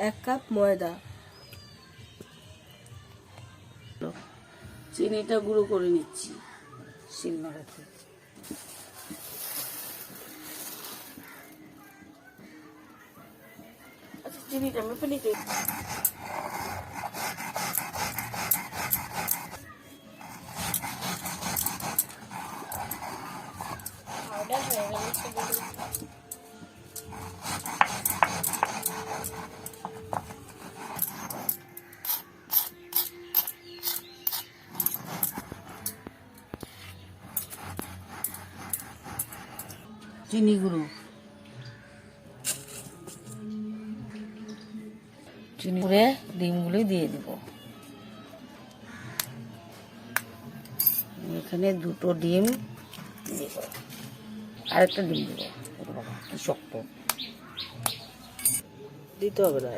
1 cup ময়দা, চিনিটা গুঁড়ো করে নিচ্ছি শিলনোড়াতে। আচ্ছা, চিনিটা মেপে নিতে চিনি গুঁড়ো, চিনি গুঁড়ে ডিমগুলি দিয়ে দিব। এখানে 2টো ডিম দিব, আরেকটা ডিম দিব। কি শক্ত, দিতে হবে না।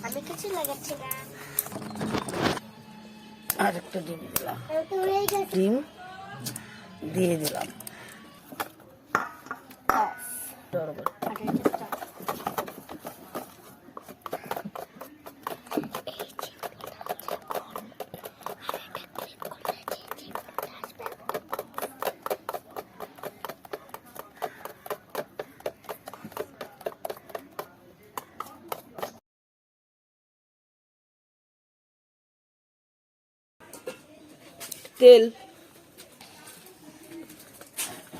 আমি কিছু লাগাচ্ছি না। আরেকটা ডিম দিলাম, ডিম দিয়ে দিলাম। তেল,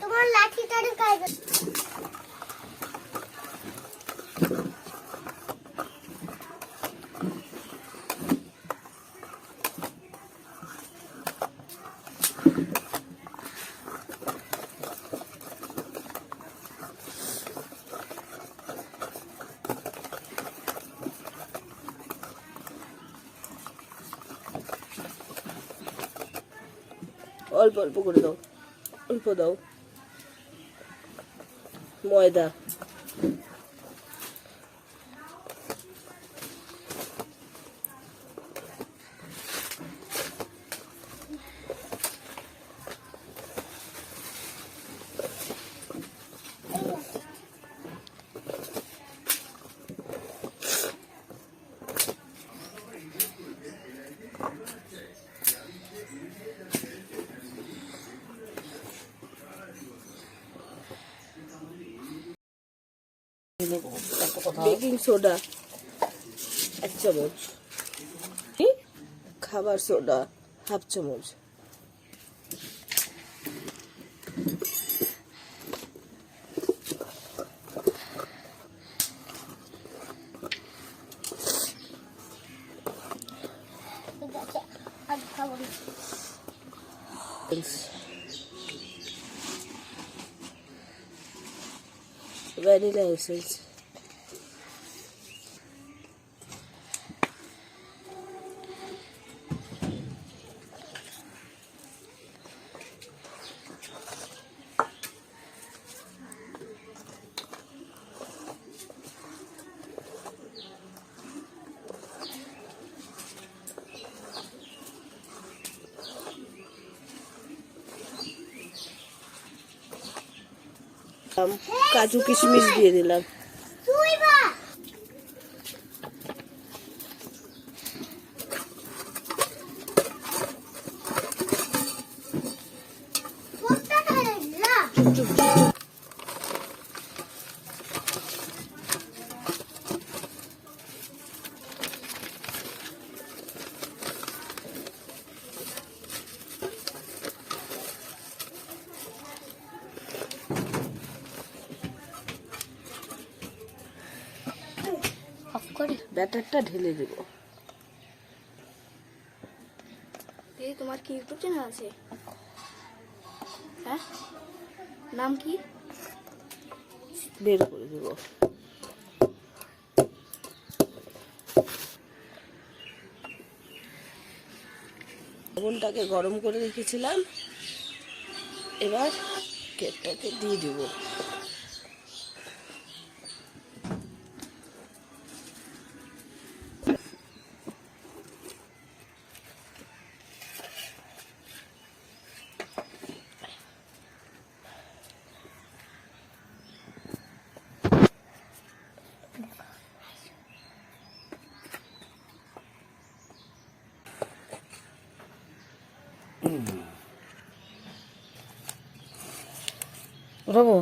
তোমার লাঠিটার কাজ। অল্প অল্প করে দাও, অল্প দাও ময়দা। বেকিং সোডা 1 চামচ, খাবার সোডা 1/2 চামচ, ভ্যানিলা এসেন্স, কাজু কিশমিশ দিয়ে দিলাম। ব্যাটারটা ঢেলে দেব। তোমার কি ইউটিউব চ্যানেল আছে? হ্যাঁ, নাম কি? বের করে দেব। লবণটাকে গরম করে রেখেছিলাম, এবার কেকটাকে দিয়ে দেব। উঠাবো?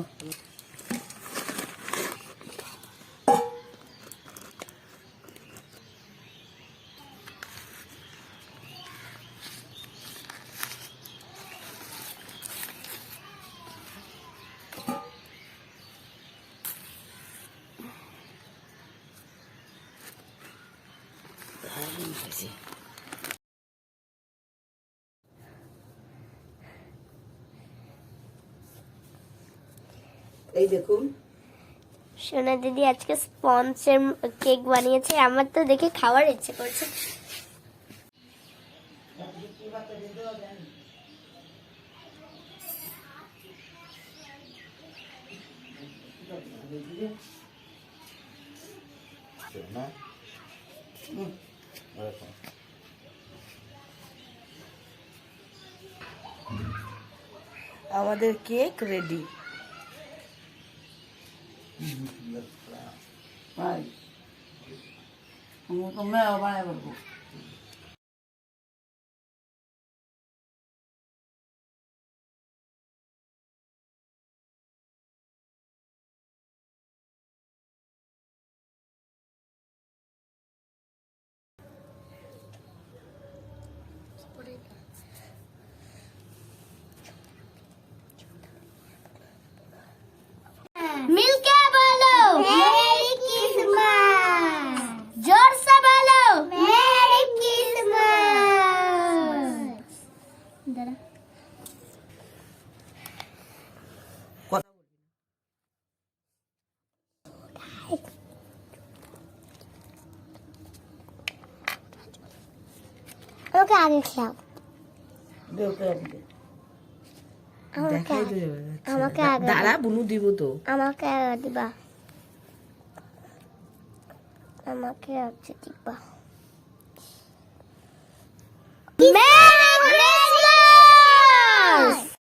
এই দেখুন, সোনা দিদি আজকে স্পঞ্জের কেক বানিয়েছে। আমার তো দেখে খাওয়ার ইচ্ছে করছে। আমাদের কেক রেডি। मिलके बोलो मेरी किस्मत, जोर से बोलो मेरी किस्मत। আমাকে আগে খাও। আমাকে আগে দাঁড়া, বুনু দিব তো। আমাকে আগে দিবা। আমাকে আগে দিবা।